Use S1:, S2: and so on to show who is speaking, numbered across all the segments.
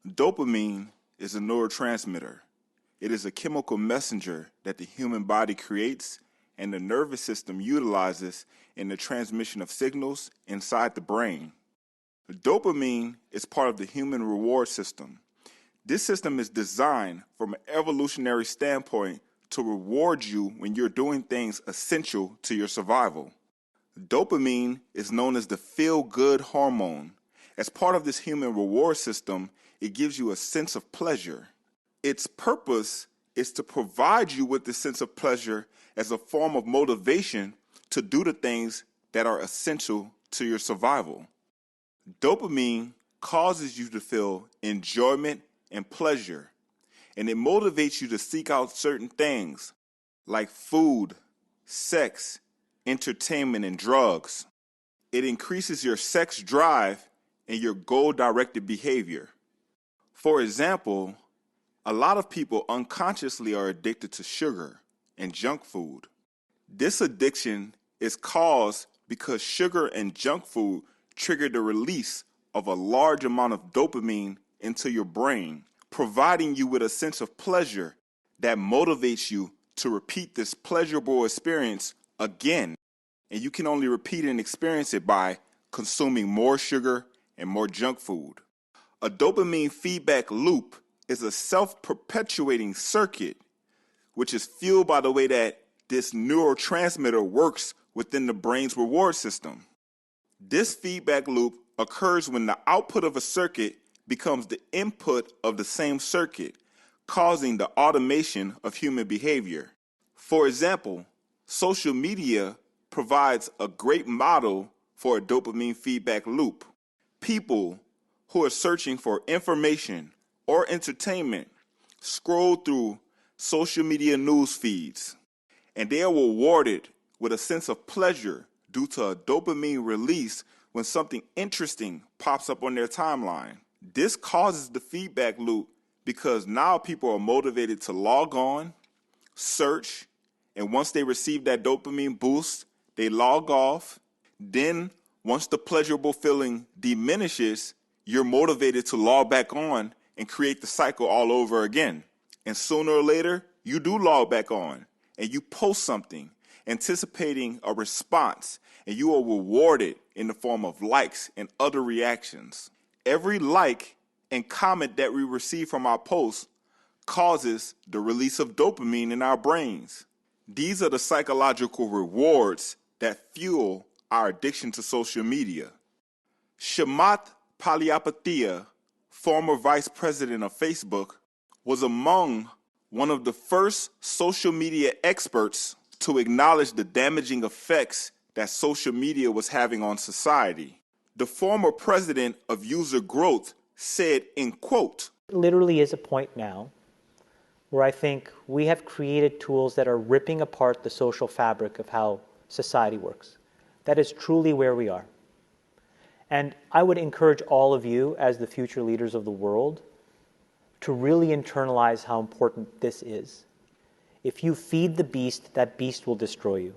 S1: Dopamine is a neurotransmitter. It is a chemical messenger that the human body creates and the nervous system utilizes in the transmission of signals inside the brain. Dopamine is part of the human reward system. This system is designed from an evolutionary standpoint to reward you when you're doing things essential to your survival. Dopamine is known as the feel-good hormone. As part of this human reward system, it gives you a sense of pleasure. Its purpose is to provide you with this sense of pleasure as a form of motivation to do the things that are essential to your survival. Dopamine causes you to feel enjoyment and pleasure, and it motivates you to seek out certain things like food, sex, entertainment, and drugs. It increases your sex drive and your goal-directed behavior. For example, a lot of people unconsciously are addicted to sugar and junk food. This addiction is caused because sugar and junk food trigger the release of a large amount of dopamine into your brain, providing you with a sense of pleasure that motivates you to repeat this pleasurable experience again. And you can only repeat and experience it by consuming more sugar and more junk food. A dopamine feedback loop is a self-perpetuating circuit which is fueled by the way that this neurotransmitter works within the brain's reward system. This feedback loop occurs when the output of a circuit becomes the input of the same circuit, causing the automation of human behavior. For example, social media provides a great model for a dopamine feedback loop. People who are searching for information or entertainment scroll through social media news feeds, and they are rewarded with a sense of pleasure due to a dopamine release when something interesting pops up on their timeline. This causes the feedback loop because now people are motivated to log on, search, and once they receive that dopamine boost, they log off. Then, once the pleasurable feeling diminishes, you're motivated to log back on and create the cycle all over again. And sooner or later, you do log back on and you post something, anticipating a response, and you are rewarded in the form of likes and other reactions. Every like and comment that we receive from our posts causes the release of dopamine in our brains. These are the psychological rewards that fuel our addiction to social media. Chamath Palihapitiya, former vice president of Facebook, was among one of the first social media experts to acknowledge the damaging effects that social media was having on society. The former president of User Growth said, in quote,
S2: "It literally is a point now where I think we have created tools that are ripping apart the social fabric of how society works. That is truly where we are. And I would encourage all of you, as the future leaders of the world, to really internalize how important this is. If you feed the beast, that beast will destroy you."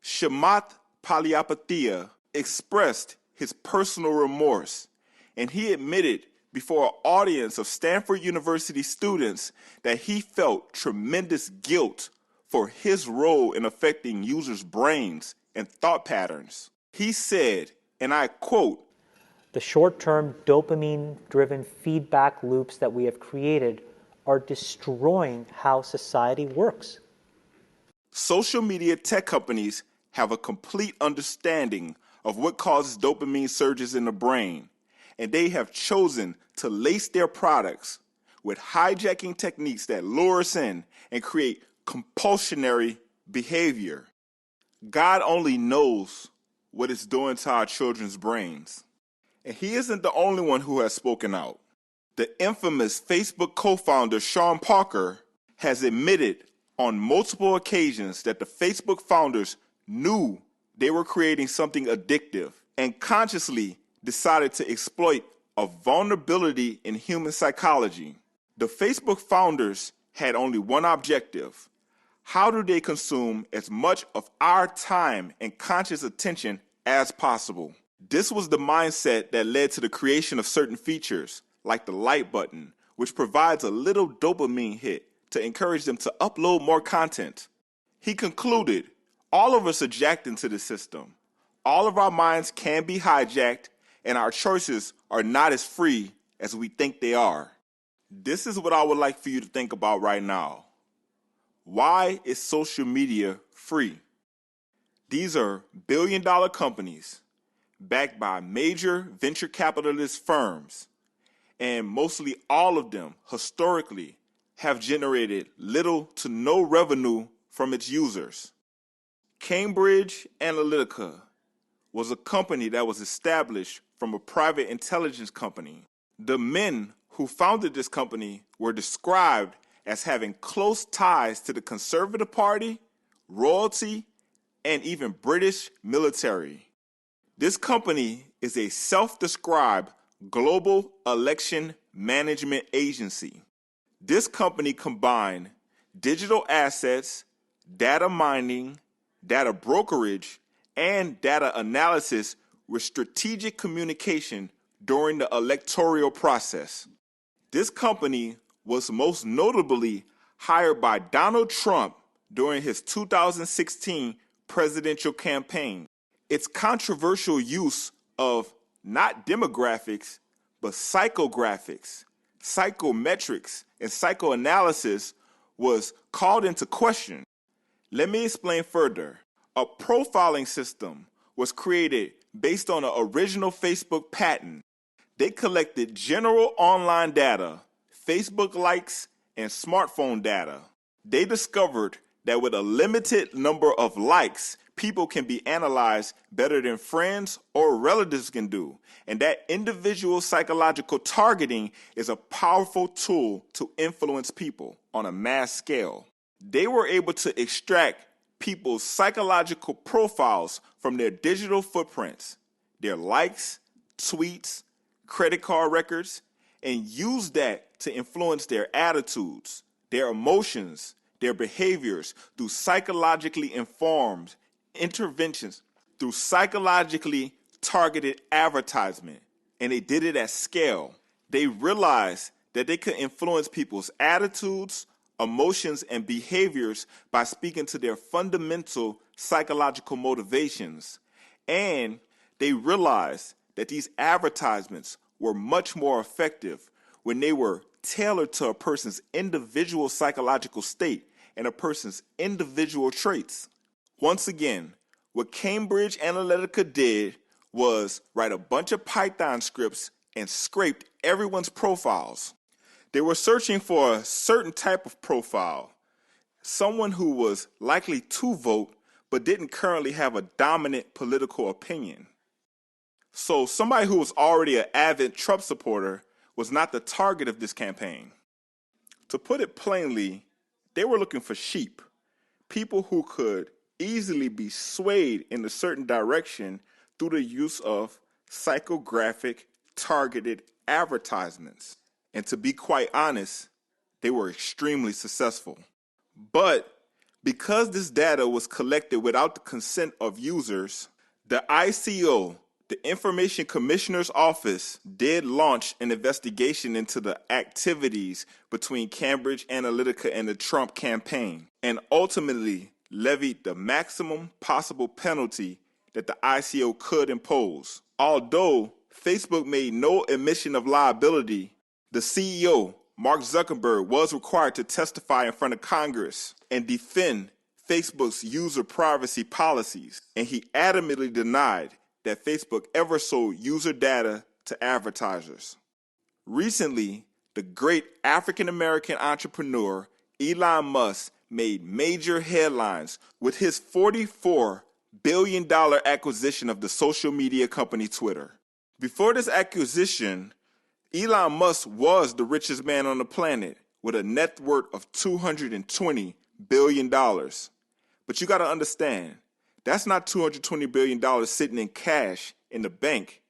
S1: Chamath Palihapitiya expressed his personal remorse, and he admitted before an audience of Stanford University students that he felt tremendous guilt for his role in affecting users' brains and thought patterns. He said, and I quote,
S2: "The short-term dopamine-driven feedback loops that we have created are destroying how society works."
S1: Social media tech companies have a complete understanding of what causes dopamine surges in the brain, and they have chosen to lace their products with hijacking techniques that lure us in and create compulsionary behavior. God only knows what it's doing to our children's brains. And he isn't the only one who has spoken out. The infamous Facebook co-founder Sean Parker has admitted on multiple occasions that the Facebook founders knew they were creating something addictive and consciously decided to exploit a vulnerability in human psychology. The Facebook founders had only one objective: how do they consume as much of our time and conscious attention as possible? This was the mindset that led to the creation of certain features like the like button, which provides a little dopamine hit to encourage them to upload more content. He concluded, all of us are jacked into the system. All of our minds can be hijacked, and our choices are not as free as we think they are. This is what I would like for you to think about right now. Why is social media free? These are billion-dollar companies backed by major venture capitalist firms, and mostly all of them, historically, have generated little to no revenue from its users. Cambridge Analytica was a company that was established from a private intelligence company. The men who founded this company were described as having close ties to the Conservative Party, royalty, and even British military. This company is a self-described global election management agency. This company combined digital assets, data mining, data brokerage, and data analysis with strategic communication during the electoral process. This company was most notably hired by Donald Trump during his 2016 presidential campaign. Its controversial use of not demographics, but psychographics, psychometrics, and psychoanalysis was called into question. Let me explain further. A profiling system was created based on an original Facebook patent. They collected general online data, Facebook likes, and smartphone data. They discovered that with a limited number of likes, people can be analyzed better than friends or relatives can do, and that individual psychological targeting is a powerful tool to influence people on a mass scale. They were able to extract people's psychological profiles from their digital footprints, their likes, tweets, credit card records, and use that to influence their attitudes, their emotions, their behaviors through psychologically informed interventions, through psychologically targeted advertisement. And they did it at scale. They realized that they could influence people's attitudes, emotions, and behaviors by speaking to their fundamental psychological motivations. And they realized that these advertisements were much more effective when they were tailored to a person's individual psychological state and a person's individual traits. Once again, what Cambridge Analytica did was write a bunch of Python scripts and scraped everyone's profiles. They were searching for a certain type of profile, someone who was likely to vote but didn't currently have a dominant political opinion. So somebody who was already an avid Trump supporter was not the target of this campaign. To put it plainly, they were looking for sheep, people who could easily be swayed in a certain direction through the use of psychographic targeted advertisements. And to be quite honest, they were extremely successful. But because this data was collected without the consent of users, the ICO, the Information Commissioner's Office, did launch an investigation into the activities between Cambridge Analytica and the Trump campaign, and ultimately levied the maximum possible penalty that the ICO could impose. Although Facebook made no admission of liability, the CEO, Mark Zuckerberg, was required to testify in front of Congress and defend Facebook's user privacy policies, and he adamantly denied that Facebook ever sold user data to advertisers. Recently, the great African-American entrepreneur Elon Musk made major headlines with his $44 billion acquisition of the social media company Twitter. Before this acquisition, Elon Musk was the richest man on the planet with a net worth of $220 billion. But you got to understand, that's not $220 billion sitting in cash in the bank.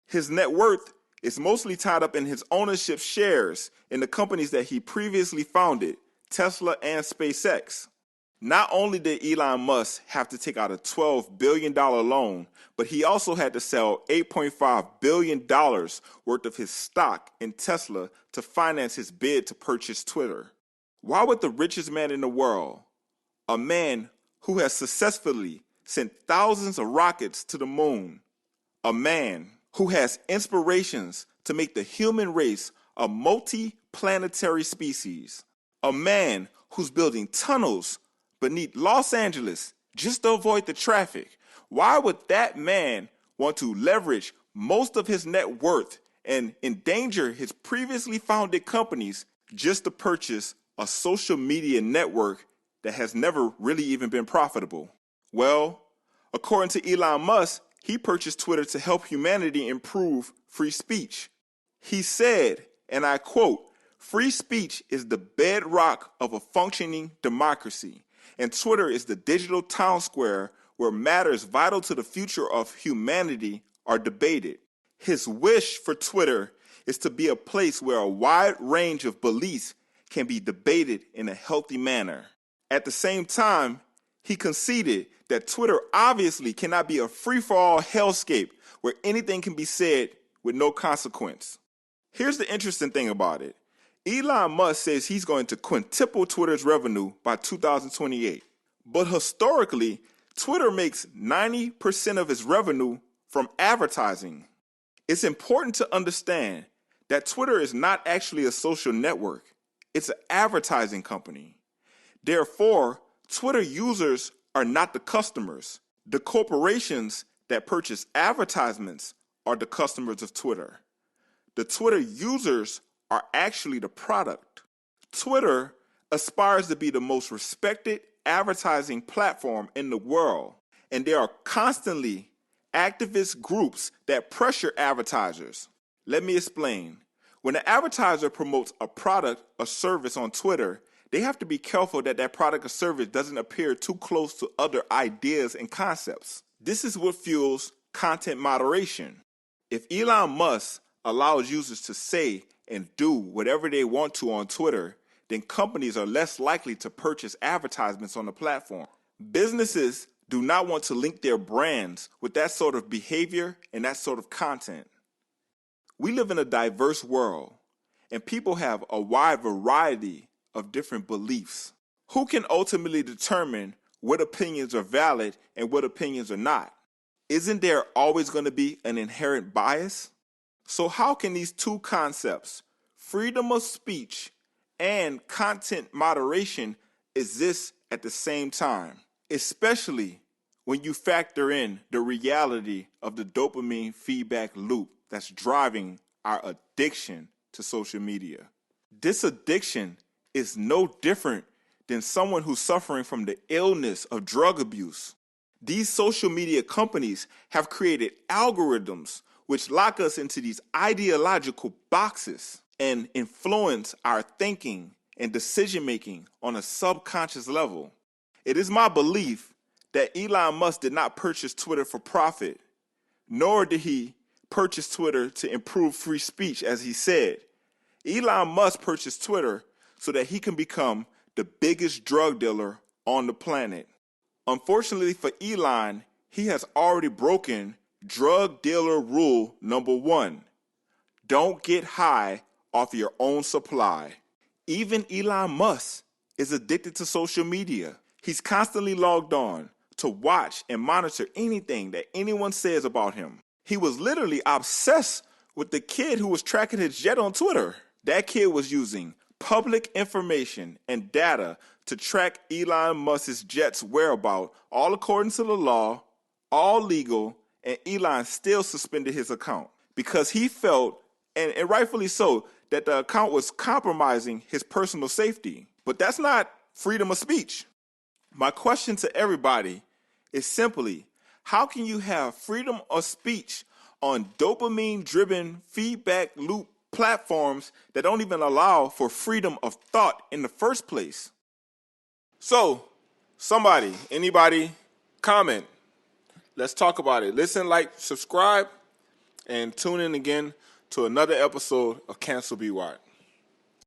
S1: His net worth is mostly tied up in his ownership shares in the companies that he previously founded, Tesla and SpaceX. Not only did Elon Musk have to take out a $12 billion loan, but he also had to sell $8.5 billion worth of his stock in Tesla to finance his bid to purchase Twitter. Why would the richest man in the world, a man who has successfully sent thousands of rockets to the moon, a man who has inspirations to make the human race a multi-planetary species, a man who's building tunnels beneath Los Angeles just to avoid the traffic, why would that man want to leverage most of his net worth and endanger his previously founded companies just to purchase a social media network that has never really even been profitable? Well, according to Elon Musk, he purchased Twitter to help humanity improve free speech. He said, and I quote, "Free speech is the bedrock of a functioning democracy, and Twitter is the digital town square where matters vital to the future of humanity are debated." His wish for Twitter is to be a place where a wide range of beliefs can be debated in a healthy manner. At the same time, he conceded that Twitter obviously cannot be a free-for-all hellscape where anything can be said with no consequence. Here's the interesting thing about it. Elon Musk says he's going to quintuple Twitter's revenue by 2028. But historically, Twitter makes 90% of its revenue from advertising. It's important to understand that Twitter is not actually a social network. It's an advertising company. Therefore, Twitter users are not the customers. The corporations that purchase advertisements are the customers of Twitter. The Twitter users are actually the product. Twitter aspires to be the most respected advertising platform in the world, and there are constantly activist groups that pressure advertisers. Let me explain. When an advertiser promotes a product or service on Twitter, they have to be careful that that product or service doesn't appear too close to other ideas and concepts. This is what fuels content moderation. If Elon Musk allows users to say and do whatever they want to on Twitter, then companies are less likely to purchase advertisements on the platform. Businesses do not want to link their brands with that sort of behavior and that sort of content. We live in a diverse world, and people have a wide variety of different beliefs. Who can ultimately determine what opinions are valid and what opinions are not? Isn't there always going to be an inherent bias? So how can these two concepts, freedom of speech and content moderation, exist at the same time? Especially when you factor in the reality of the dopamine feedback loop that's driving our addiction to social media. This addiction is no different than someone who's suffering from the illness of drug abuse. These social media companies have created algorithms which lock us into these ideological boxes and influence our thinking and decision making on a subconscious level. It is my belief that Elon Musk did not purchase Twitter for profit, nor did he purchase Twitter to improve free speech, as he said. Elon Musk purchased Twitter so that he can become the biggest drug dealer on the planet. Unfortunately for Elon, he has already broken drug dealer rule number 1. Don't get high off your own supply. Even Elon Musk is addicted to social media. He's constantly logged on to watch and monitor anything that anyone says about him. He was literally obsessed with the kid who was tracking his jet on Twitter. That kid was using public information and data to track Elon Musk's jet's whereabouts, all according to the law, all legal, and Elon still suspended his account because he felt, and rightfully so, that the account was compromising his personal safety. But that's not freedom of speech. My question to everybody is simply, how can you have freedom of speech on dopamine-driven feedback loop platforms that don't even allow for freedom of thought in the first place? So, anybody, comment. Let's talk about it. Listen, like, subscribe, and tune in again to another episode of Cancel Be Wired.